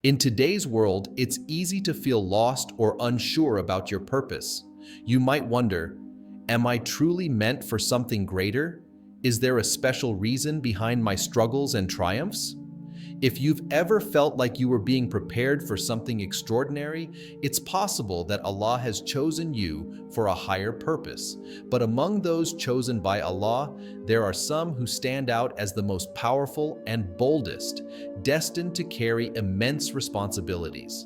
In today's world, it's easy to feel lost or unsure about your purpose. You might wonder, am I truly meant for something greater? Is there a special reason behind my struggles and triumphs? If you've ever felt like you were being prepared for something extraordinary, it's possible that Allah has chosen you for a higher purpose. But among those chosen by Allah, there are some who stand out as the most powerful and boldest, destined to carry immense responsibilities.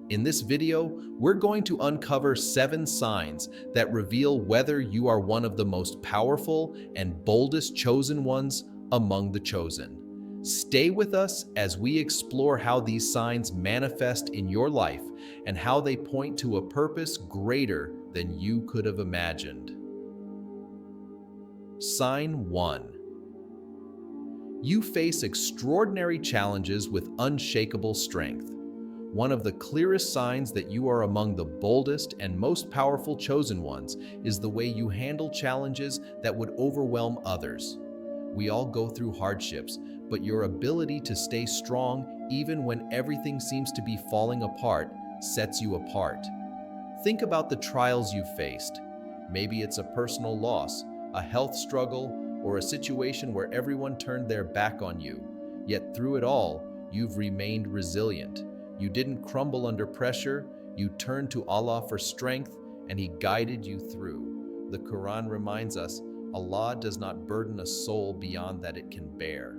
In this video, we're going to uncover 7 signs that reveal whether you are one of the most powerful and boldest chosen ones among the chosen. Stay with us as we explore how these signs manifest in your life and how they point to a purpose greater than you could have imagined. Sign 1. You face extraordinary challenges with unshakable strength. One of the clearest signs that you are among the boldest and most powerful chosen ones is the way you handle challenges that would overwhelm others. We all go through hardships, but your ability to stay strong even when everything seems to be falling apart sets you apart. Think about the trials you've faced. Maybe it's a personal loss, a health struggle, or a situation where everyone turned their back on you. Yet through it all, you've remained resilient. You didn't crumble under pressure, you turned to Allah for strength, and He guided you through. The Quran reminds us, Allah does not burden a soul beyond that it can bear.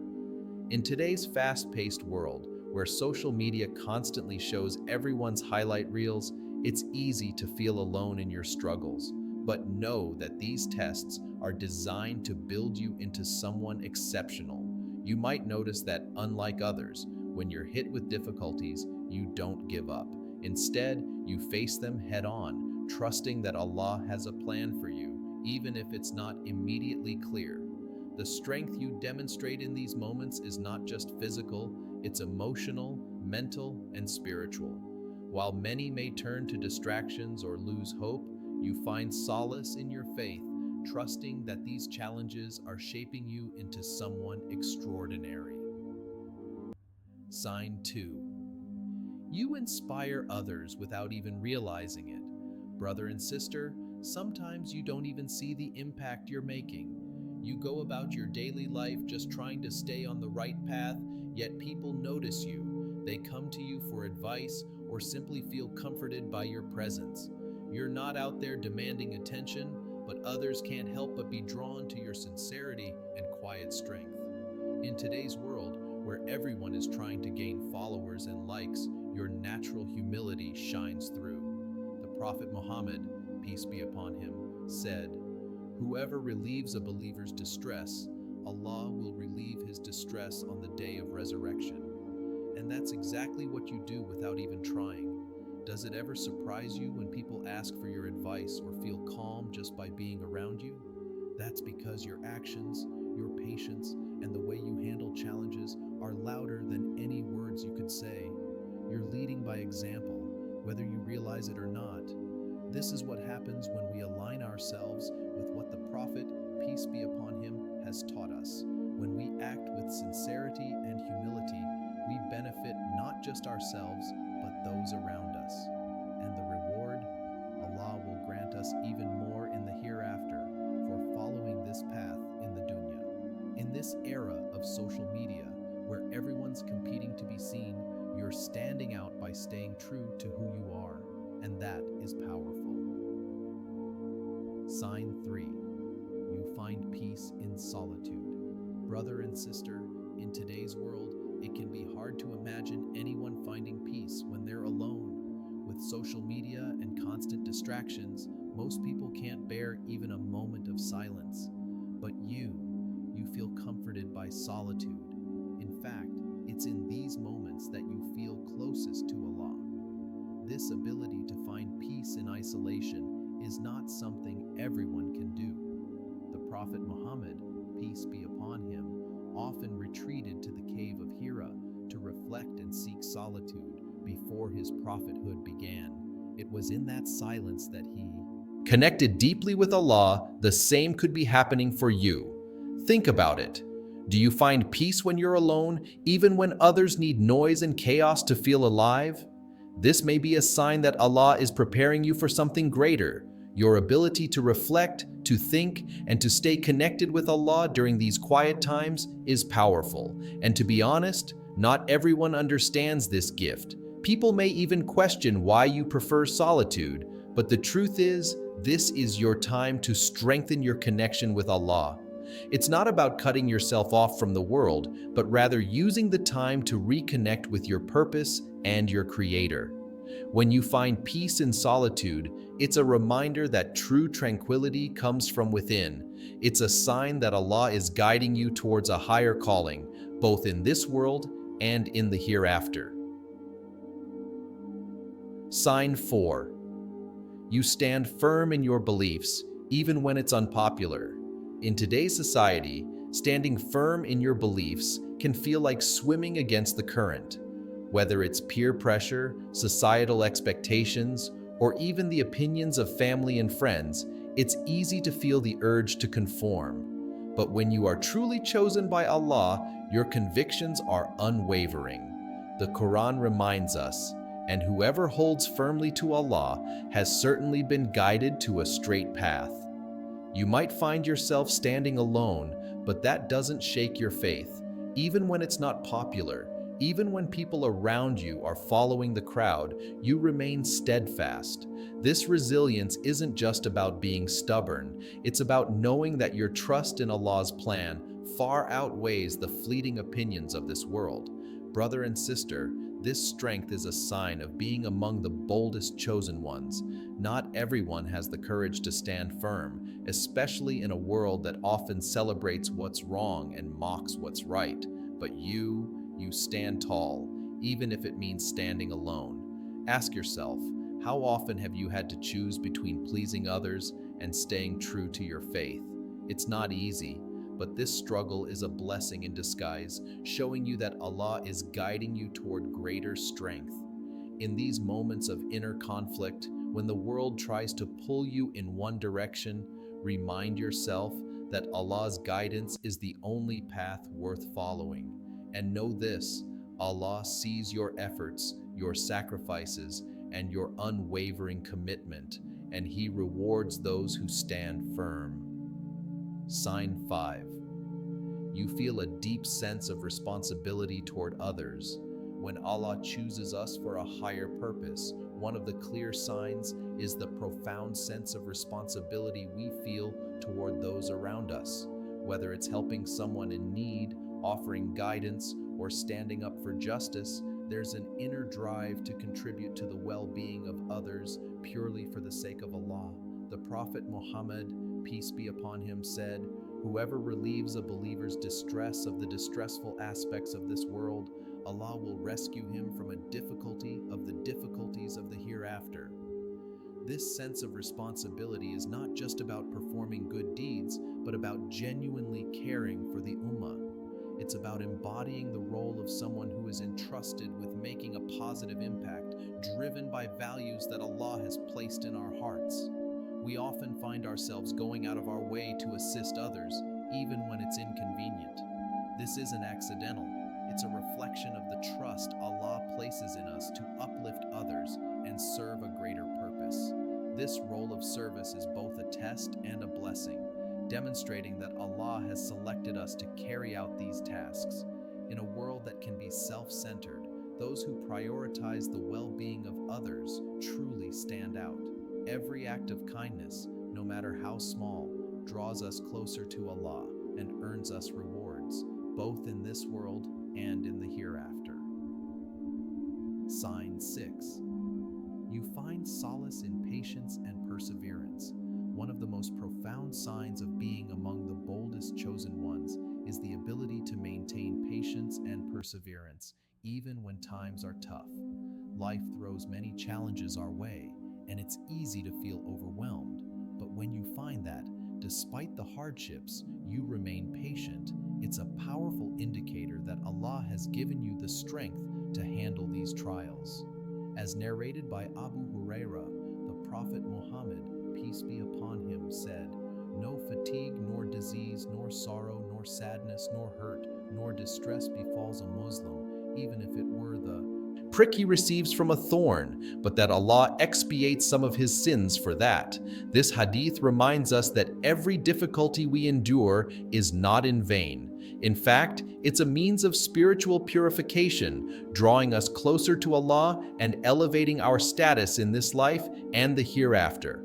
In today's fast-paced world, where social media constantly shows everyone's highlight reels, it's easy to feel alone in your struggles. But know that these tests are designed to build you into someone exceptional. You might notice that, unlike others, when you're hit with difficulties, you don't give up. Instead, you face them head-on, trusting that Allah has a plan for you, even if it's not immediately clear. The strength you demonstrate in these moments is not just physical, it's emotional, mental, and spiritual. While many may turn to distractions or lose hope, you find solace in your faith, trusting that these challenges are shaping you into someone extraordinary. Sign 2. You inspire others without even realizing it. Brother and sister, sometimes you don't even see the impact you're making. You go about your daily life just trying to stay on the right path, yet people notice you. They come to you for advice or simply feel comforted by your presence. You're not out there demanding attention, but others can't help but be drawn to your sincerity and quiet strength. In today's world, where everyone is trying to gain followers and likes, your natural humility shines through. The Prophet Muhammad, peace be upon him, said, "Whoever relieves a believer's distress, Allah will relieve his distress on the day of resurrection." And that's exactly what you do without even trying. Does it ever surprise you when people ask for your advice or feel calm just by being around you? That's because your actions, your patience, and the way you handle challenges are louder than any words you could say. You're leading by example, whether you realize it or not. This is what happens when we align ourselves with what the Prophet, peace be upon him, has taught us. When we act with sincerity and humility, we benefit not just ourselves, but those around us. And the reward, Allah will grant us even more in the hereafter for following this path in the dunya. In this era of social media, where everyone's competing to be seen, you're standing out by staying true to who you are, and that is powerful. Sign 3. You find peace in solitude. Brother and sister, in today's world, it can be hard to imagine anyone finding peace when they're alone. With social media and constant distractions, most people can't bear even a moment of silence. But you feel comforted by solitude. In fact, it's in these moments that you feel closest to Allah. This ability to find peace in isolation is not something everyone can do. The Prophet Muhammad, peace be upon him, often retreated to the cave of Hira to reflect and seek solitude before his prophethood began. It was in that silence that he connected deeply with Allah. The same could be happening for you. Think about it. Do you find peace when you're alone, even when others need noise and chaos to feel alive? This may be a sign that Allah is preparing you for something greater. Your ability to reflect, to think, and to stay connected with Allah during these quiet times is powerful. And to be honest, not everyone understands this gift. People may even question why you prefer solitude, but the truth is, this is your time to strengthen your connection with Allah. It's not about cutting yourself off from the world, but rather using the time to reconnect with your purpose and your Creator. When you find peace in solitude, it's a reminder that true tranquility comes from within. It's a sign that Allah is guiding you towards a higher calling, both in this world and in the hereafter. Sign 4. You stand firm in your beliefs, even when it's unpopular. In today's society, standing firm in your beliefs can feel like swimming against the current. Whether it's peer pressure, societal expectations, or even the opinions of family and friends, it's easy to feel the urge to conform. But when you are truly chosen by Allah, your convictions are unwavering. The Quran reminds us, "And whoever holds firmly to Allah has certainly been guided to a straight path." You might find yourself standing alone, but that doesn't shake your faith. Even when it's not popular, even when people around you are following the crowd, you remain steadfast. This resilience isn't just about being stubborn, it's about knowing that your trust in Allah's plan far outweighs the fleeting opinions of this world. Brother and sister, this strength is a sign of being among the boldest chosen ones. Not everyone has the courage to stand firm, especially in a world that often celebrates what's wrong and mocks what's right. But you stand tall, even if it means standing alone. Ask yourself, how often have you had to choose between pleasing others and staying true to your faith? It's not easy, but this struggle is a blessing in disguise, showing you that Allah is guiding you toward greater strength. In these moments of inner conflict, when the world tries to pull you in one direction, remind yourself that Allah's guidance is the only path worth following. And know this, Allah sees your efforts, your sacrifices, and your unwavering commitment, and He rewards those who stand firm. Sign 5. You feel a deep sense of responsibility toward others. When Allah chooses us for a higher purpose, one of the clear signs is the profound sense of responsibility we feel toward those around us. Whether it's helping someone in need, offering guidance, or standing up for justice, there's an inner drive to contribute to the well-being of others purely for the sake of Allah. The Prophet Muhammad, peace be upon him, said, "Whoever relieves a believer's distress of the distressful aspects of this world, Allah will rescue him from a difficulty of the difficulties of the hereafter." This sense of responsibility is not just about performing good deeds, but about genuinely caring for the Ummah. It's about embodying the role of someone who is entrusted with making a positive impact, driven by values that Allah has placed in our hearts. We often find ourselves going out of our way to assist others, even when it's inconvenient. This isn't accidental. It's a reflection of the trust Allah places in us to uplift others and serve a greater purpose. This role of service is both a test and a blessing, demonstrating that Allah has selected us to carry out these tasks. In a world that can be self-centered, those who prioritize the well-being of others truly stand out. Every act of kindness, no matter how small, draws us closer to Allah and earns us rewards, both in this world and in the hereafter. Sign 6. You find solace in patience and perseverance. One of the most profound signs of being among the boldest chosen ones is the ability to maintain patience and perseverance, even when times are tough. Life throws many challenges our way, and it's easy to feel overwhelmed. But when you find that, despite the hardships, you remain patient, it's a powerful indicator that Allah has given you the strength to handle these trials. As narrated by Abu Huraira, the Prophet Muhammad, peace be upon him, said, No fatigue, nor disease, nor sorrow, nor sadness, nor hurt, nor distress befalls a Muslim, even if it were the prick he receives from a thorn, but that Allah expiates some of his sins for that. This hadith reminds us that every difficulty we endure is not in vain. In fact, it's a means of spiritual purification, drawing us closer to Allah and elevating our status in this life and the hereafter.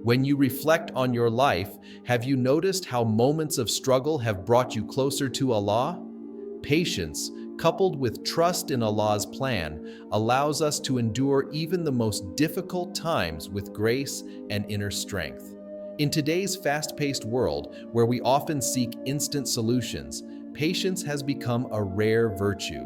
When you reflect on your life, have you noticed how moments of struggle have brought you closer to Allah? Patience, coupled with trust in Allah's plan, allows us to endure even the most difficult times with grace and inner strength. In today's fast-paced world, where we often seek instant solutions, patience has become a rare virtue.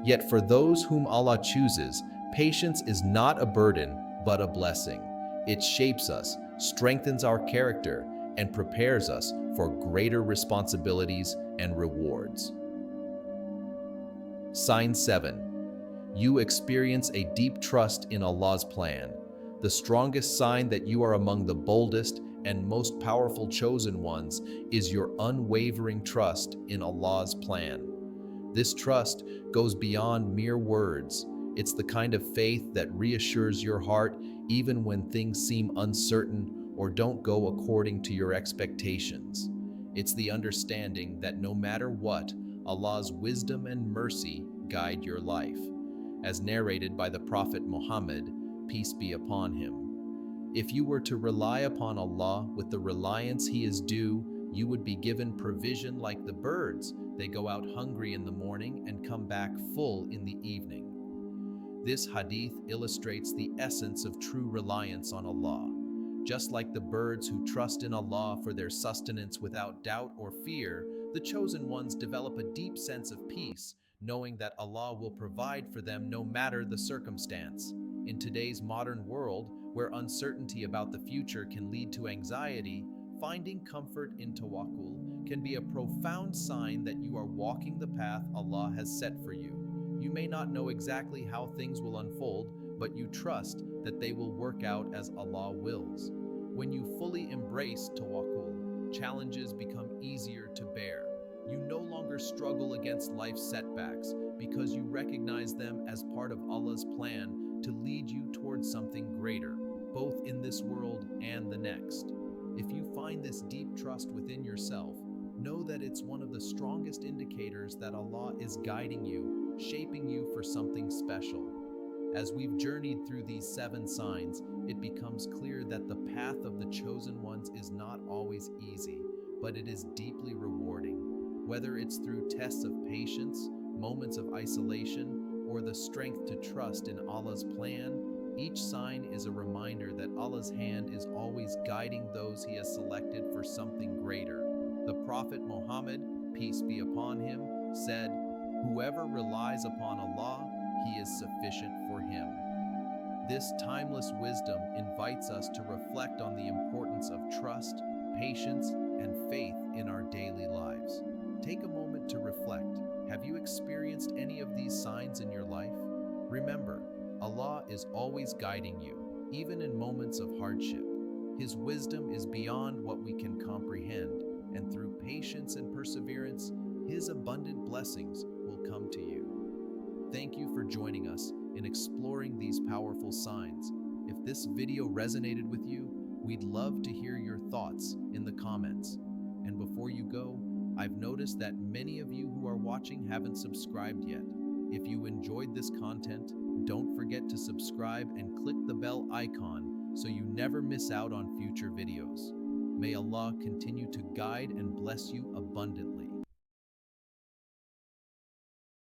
Yet for those whom Allah chooses, patience is not a burden, but a blessing. It shapes us, strengthens our character, and prepares us for greater responsibilities and rewards. Sign 7. You experience a deep trust in Allah's plan. The strongest sign that you are among the boldest and most powerful chosen ones is your unwavering trust in Allah's plan. This trust goes beyond mere words. It's the kind of faith that reassures your heart even when things seem uncertain or don't go according to your expectations. It's the understanding that no matter what, Allah's wisdom and mercy guide your life, as narrated by the Prophet Muhammad, peace be upon him. If you were to rely upon Allah with the reliance He is due, you would be given provision like the birds. They go out hungry in the morning and come back full in the evening. This hadith illustrates the essence of true reliance on Allah. Just like the birds who trust in Allah for their sustenance without doubt or fear, the chosen ones develop a deep sense of peace, knowing that Allah will provide for them no matter the circumstance. In today's modern world, where uncertainty about the future can lead to anxiety, finding comfort in tawakkul can be a profound sign that you are walking the path Allah has set for you. You may not know exactly how things will unfold, but you trust that they will work out as Allah wills. When you fully embrace tawakkul, challenges become easier to bear. You no longer struggle against life's setbacks because you recognize them as part of Allah's plan to lead you towards something greater, both in this world and the next. If you find this deep trust within yourself, know that it's one of the strongest indicators that Allah is guiding you, shaping you for something special. As we've journeyed through these 7 signs, it becomes clear that the path of the chosen ones is not always easy, but it is deeply rewarding. Whether it's through tests of patience, moments of isolation, or the strength to trust in Allah's plan, each sign is a reminder that Allah's hand is always guiding those He has selected for something greater. The Prophet Muhammad, peace be upon him, said, "Whoever relies upon Allah, He is sufficient for him." This timeless wisdom invites us to reflect on the importance of trust, patience, and faith in our daily lives. Take a moment to reflect. Have you experienced any of these signs in your life? Remember, Allah is always guiding you, even in moments of hardship. His wisdom is beyond what we can comprehend, and through patience and perseverance, His abundant blessings will come to you. Thank you for joining us in exploring these powerful signs. If this video resonated with you, we'd love to hear your thoughts in the comments. And before you go, I've noticed that many of you who are watching haven't subscribed yet. If you enjoyed this content, don't forget to subscribe and click the bell icon so you never miss out on future videos. May Allah continue to guide and bless you abundantly.